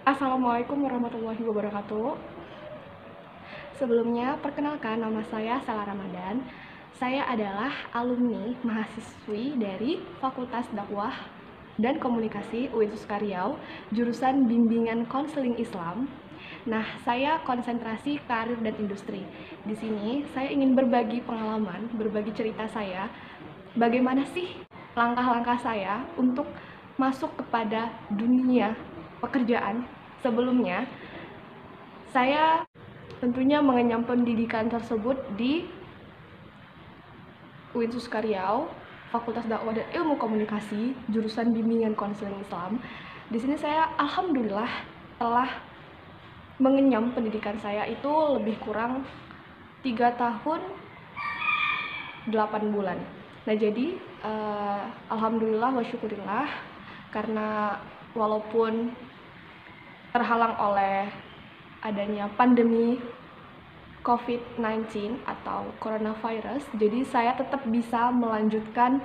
Assalamualaikum warahmatullahi wabarakatuh. Sebelumnya, perkenalkan nama saya Sela Ramadan. Saya adalah alumni mahasiswi dari Fakultas Dakwah dan Komunikasi UIN Sukaryau, jurusan Bimbingan Konseling Islam. Nah, saya konsentrasi karir dan industri. Di sini, saya ingin berbagi pengalaman, berbagi cerita saya, bagaimana sih langkah-langkah saya untuk masuk kepada dunia pekerjaan. Sebelumnya, saya tentunya mengenyam pendidikan tersebut di UIN Sukaryau, Fakultas Dakwah dan Ilmu Komunikasi, jurusan Bimbingan Konseling Islam. Di sini saya alhamdulillah telah mengenyam pendidikan saya itu lebih kurang 3 tahun 8 bulan. Nah, jadi alhamdulillah wa syukurillah, karena walaupun terhalang oleh adanya pandemi COVID-19 atau coronavirus, jadi saya tetap bisa melanjutkan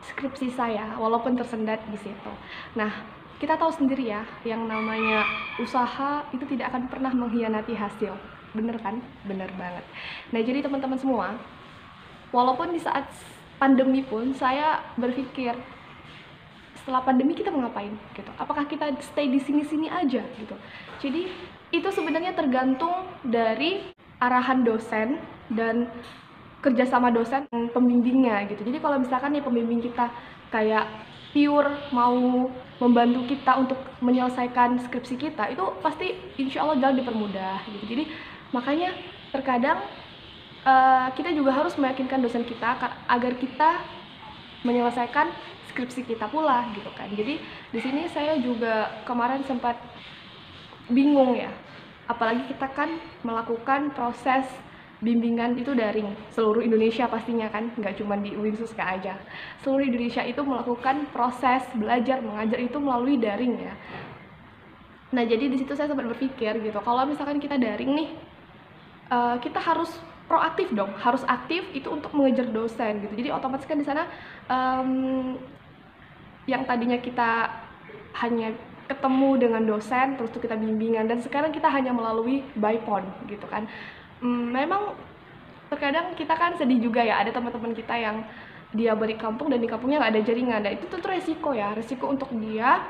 skripsi saya walaupun tersendat di situ. Nah, kita tahu sendiri ya, yang namanya usaha itu tidak akan pernah mengkhianati hasil. Bener kan? Bener banget. Nah, jadi teman-teman semua, walaupun di saat pandemi pun saya berpikir, setelah pandemi kita mau ngapain gitu, apakah kita stay di sini-sini aja gitu. Jadi itu sebenarnya tergantung dari arahan dosen dan kerjasama dosen dan pembimbingnya gitu. Jadi kalau misalkan nih pembimbing kita kayak pure mau membantu kita untuk menyelesaikan skripsi kita, itu pasti insya Allah jalan dipermudah gitu. Jadi makanya terkadang kita juga harus meyakinkan dosen kita agar kita menyelesaikan skripsi kita pula gitu kan. Jadi di sini saya juga kemarin sempat bingung ya, apalagi kita kan melakukan proses bimbingan itu daring seluruh Indonesia pastinya kan, nggak cuma di UIN Suska aja. Seluruh Indonesia itu melakukan proses belajar mengajar itu melalui daring ya. Nah, jadi di situ saya sempat berpikir gitu, kalau misalkan kita daring nih, kita harus proaktif dong, harus aktif itu untuk mengejar dosen gitu. Jadi otomatis kan di sana yang tadinya kita hanya ketemu dengan dosen terus tuh kita bimbingan, dan sekarang kita hanya melalui by phone gitu kan. Memang terkadang kita kan sedih juga ya, ada teman-teman kita yang dia balik kampung dan di kampungnya nggak ada jaringan. Dan itu tentu resiko ya, resiko untuk dia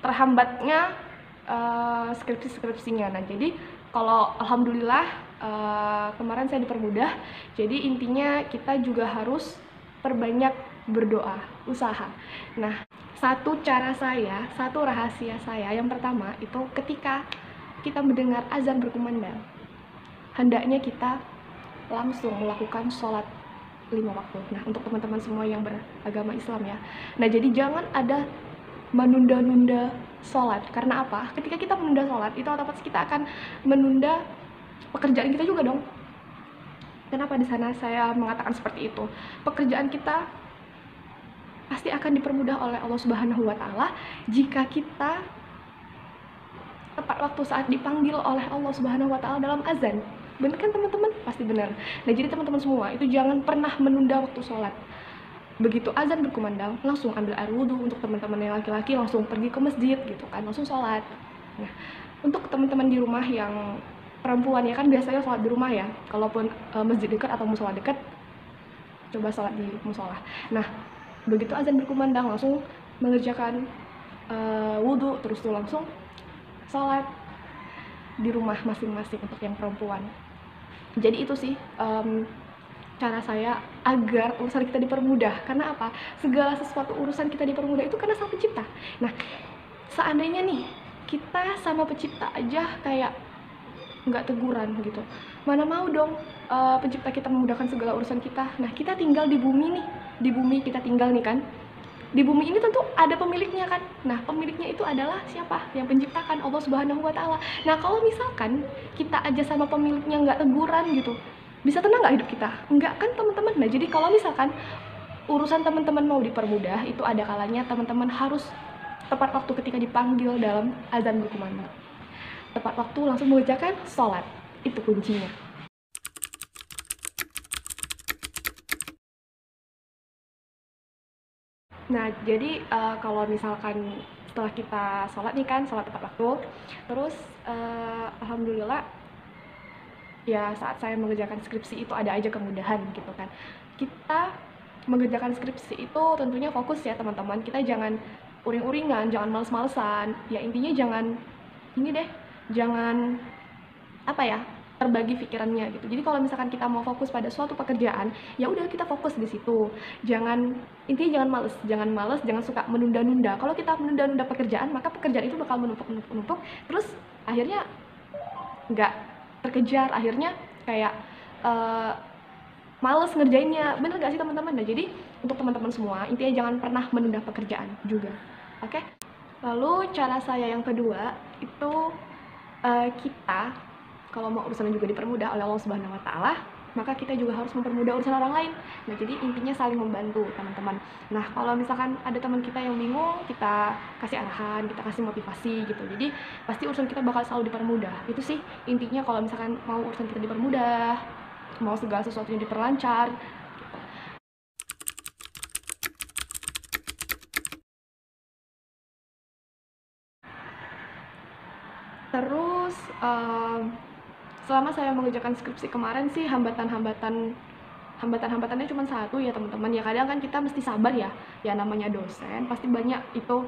terhambatnya skripsinya. Nah, jadi kalau alhamdulillah kemarin saya dipermudah. Jadi intinya kita juga harus perbanyak berdoa, usaha. Nah, satu rahasia saya yang pertama itu ketika kita mendengar azan berkumandang, hendaknya kita langsung melakukan sholat 5 waktu. Nah, untuk teman-teman semua yang beragama Islam ya. Nah, jadi jangan ada menunda-nunda sholat. Karena apa? Ketika kita menunda sholat, itu otomatis kita akan menunda pekerjaan kita juga dong. Kenapa di sana saya mengatakan seperti itu? Pekerjaan kita pasti akan dipermudah oleh Allah Subhanahu wa Ta'ala jika kita tepat waktu saat dipanggil oleh Allah Subhanahu wa Ta'ala dalam azan. Benar kan teman-teman? Pasti benar. Nah, jadi teman-teman semua itu jangan pernah menunda waktu sholat. Begitu azan berkumandang, langsung ambil air wudhu. Untuk teman-teman yang laki-laki langsung pergi ke masjid gitu kan, langsung sholat. Nah, untuk teman-teman di rumah yang perempuan ya kan biasanya sholat di rumah ya, kalaupun masjid dekat atau musola dekat, coba sholat di musola. Nah, begitu azan berkumandang langsung mengerjakan wudhu, terus tuh langsung sholat di rumah masing-masing untuk yang perempuan. Jadi itu sih cara saya agar urusan kita dipermudah. Karena apa? Segala sesuatu urusan kita dipermudah itu karena Sang Pencipta. Nah, seandainya nih kita sama Pencipta aja kayak nggak teguran gitu, mana mau dong Pencipta kita memudahkan segala urusan kita. Nah, kita tinggal di bumi nih, di bumi kita tinggal nih kan, di bumi ini tentu ada pemiliknya kan. Nah, pemiliknya itu adalah siapa? Yang penciptakan, Allah Subhanahu wa Ta'ala. Nah, kalau misalkan kita aja sama pemiliknya nggak teguran gitu, bisa tenang nggak hidup kita? Enggak kan teman-teman. Nah, jadi kalau misalkan urusan teman-teman mau dipermudah, itu ada kalanya teman-teman harus tepat waktu ketika dipanggil dalam azan berkumandang. Tepat waktu langsung mengerjakan sholat, itu kuncinya. Nah, jadi kalau misalkan setelah kita sholat nih kan, sholat tepat waktu, terus alhamdulillah ya saat saya mengerjakan skripsi itu ada aja kemudahan gitu kan. Kita mengerjakan skripsi itu tentunya fokus ya teman-teman, kita jangan uring-uringan, jangan males-malesan, ya intinya jangan ini deh, jangan apa ya, terbagi pikirannya gitu. Jadi kalau misalkan kita mau fokus pada suatu pekerjaan, ya udah kita fokus di situ. Jangan intinya jangan males, jangan suka menunda-nunda. Kalau kita menunda-nunda pekerjaan, maka pekerjaan itu bakal menumpuk, terus akhirnya nggak terkejar, akhirnya kayak uh, males ngerjainnya. Bener gak sih teman-teman? Nah, jadi untuk teman-teman semua, intinya jangan pernah menunda pekerjaan juga. Oke? Lalu cara saya yang kedua itu kita kalau mau urusan juga dipermudah oleh Allah Subhanahu wa taala, maka kita juga harus mempermudah urusan orang lain. Nah, jadi intinya saling membantu, teman-teman. Nah, kalau misalkan ada teman kita yang bingung, kita kasih arahan, kita kasih motivasi gitu. Jadi, pasti urusan kita bakal selalu dipermudah. Itu sih intinya kalau misalkan mau urusan kita dipermudah, mau segala sesuatunya diperlancar. Terus selama saya mengerjakan skripsi kemarin sih hambatannya cuma satu ya teman-teman. Ya kadang kan kita mesti sabar ya namanya dosen pasti banyak itu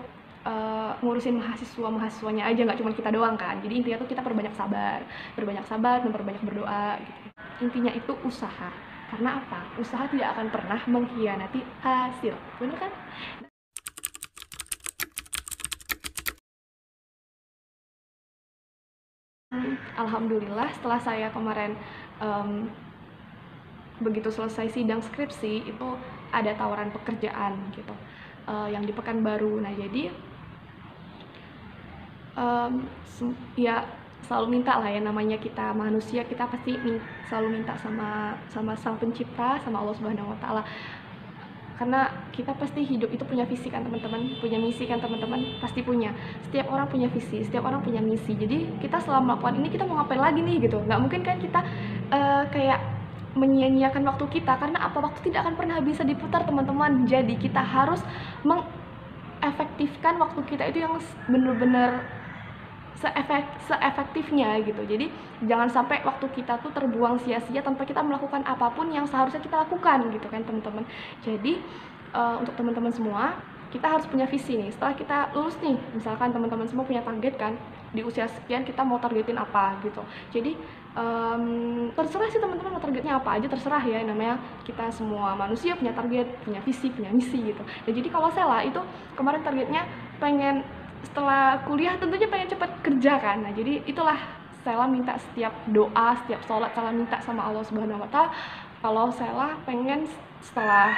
ngurusin mahasiswanya aja, nggak cuma kita doang kan. Jadi intinya tuh kita perbanyak sabar dan perbanyak berdoa gitu. Intinya itu usaha, karena apa? Usaha tidak akan pernah mengkhianati hasil, bener kan? Alhamdulillah setelah saya kemarin begitu selesai sidang skripsi itu ada tawaran pekerjaan gitu yang di Pekanbaru. Nah, jadi ya selalu minta lah ya, namanya kita manusia, kita pasti selalu minta sama Sang Pencipta, sama Allah Subhanahu wa taala. Karena kita pasti hidup itu punya visi kan teman-teman, punya misi kan teman-teman, pasti punya. Setiap orang punya visi, setiap orang punya misi. Jadi kita selama melakukan ini kita mau ngapain lagi nih gitu. Nggak mungkin kan kita kayak menyia-nyiakan waktu kita, karena apa, waktu tidak akan pernah bisa diputar teman-teman. Jadi kita harus mengefektifkan waktu kita itu yang benar-benar seefektifnya gitu. Jadi jangan sampai waktu kita tuh terbuang sia-sia tanpa kita melakukan apapun yang seharusnya kita lakukan gitu kan teman-teman. Jadi untuk teman-teman semua, kita harus punya visi nih. Setelah kita lulus nih, misalkan teman-teman semua punya target kan, di usia sekian kita mau targetin apa gitu. Jadi terserah sih teman-teman mau targetnya apa aja, terserah ya, namanya kita semua manusia punya target, punya visi, punya misi gitu. Dan jadi kalau Sela itu kemarin targetnya pengen setelah kuliah tentunya pengen cepat kerja kan. Nah, jadi itulah Sela minta setiap doa, setiap sholat Sela minta sama Allah Subhanahu wa taala kalau Sela pengen setelah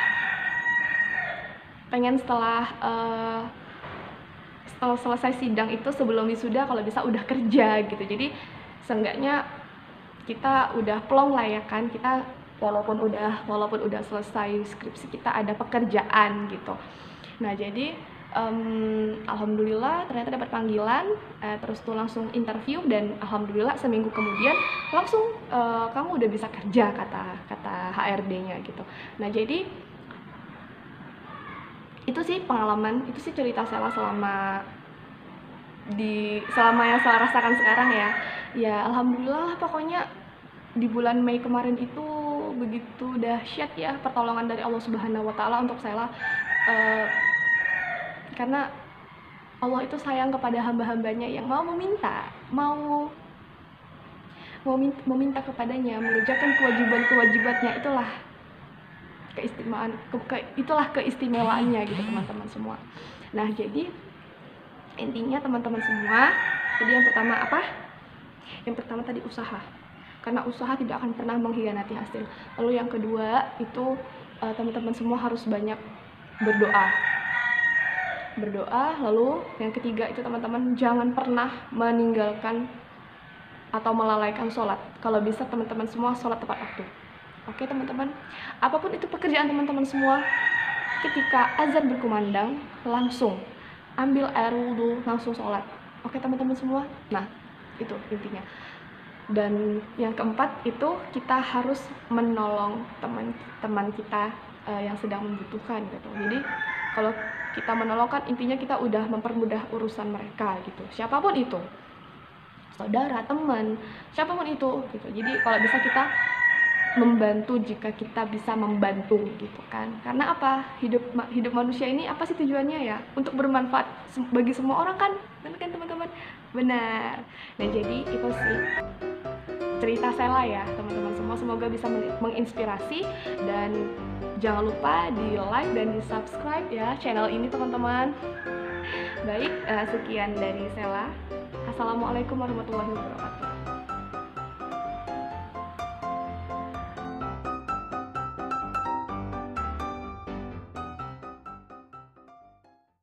selesai sidang itu sebelum wisuda kalau bisa udah kerja gitu. Jadi seenggaknya kita udah plong lah ya kan, kita walaupun udah selesai skripsi kita ada pekerjaan gitu. Nah, jadi alhamdulillah ternyata dapat panggilan, terus tuh langsung interview dan alhamdulillah seminggu kemudian langsung kamu udah bisa kerja, kata HRD-nya gitu. Nah, jadi itu sih pengalaman, itu sih cerita Sela selama yang saya rasakan sekarang ya. Ya alhamdulillah pokoknya di bulan Mei kemarin itu begitu dahsyat ya pertolongan dari Allah Subhanahu wa taala untuk Sela. Karena Allah itu sayang kepada hamba-hambanya yang mau meminta kepadanya, mengerjakan kewajibannya. Itulah keistimewaannya gitu teman-teman semua. Nah, jadi intinya teman-teman semua, jadi yang pertama apa? Yang pertama tadi usaha, karena usaha tidak akan pernah mengkhianati hasil. Lalu yang kedua itu teman-teman semua harus banyak berdoa. Lalu yang ketiga itu teman-teman jangan pernah meninggalkan atau melalaikan sholat. Kalau bisa teman-teman semua sholat tepat waktu. Oke teman-teman, apapun itu pekerjaan teman-teman semua, ketika azan berkumandang langsung ambil air wudhu, langsung sholat. Oke teman-teman semua, nah itu intinya. Dan yang keempat itu kita harus menolong teman-teman kita yang sedang membutuhkan gitu. Jadi Kalau kita menolong kan intinya kita udah mempermudah urusan mereka gitu, siapapun itu, saudara, teman, siapapun itu gitu. Jadi kalau bisa kita membantu jika kita bisa membantu gitu kan. Karena apa? Hidup manusia ini apa sih tujuannya ya? Untuk bermanfaat bagi semua orang kan? Benar kan teman-teman? Benar. Nah, jadi itu sih cerita Sela ya, teman-teman semua. Semoga bisa menginspirasi, dan jangan lupa di like dan di subscribe ya channel ini teman-teman. Baik, sekian dari Sela. Assalamualaikum warahmatullahi wabarakatuh.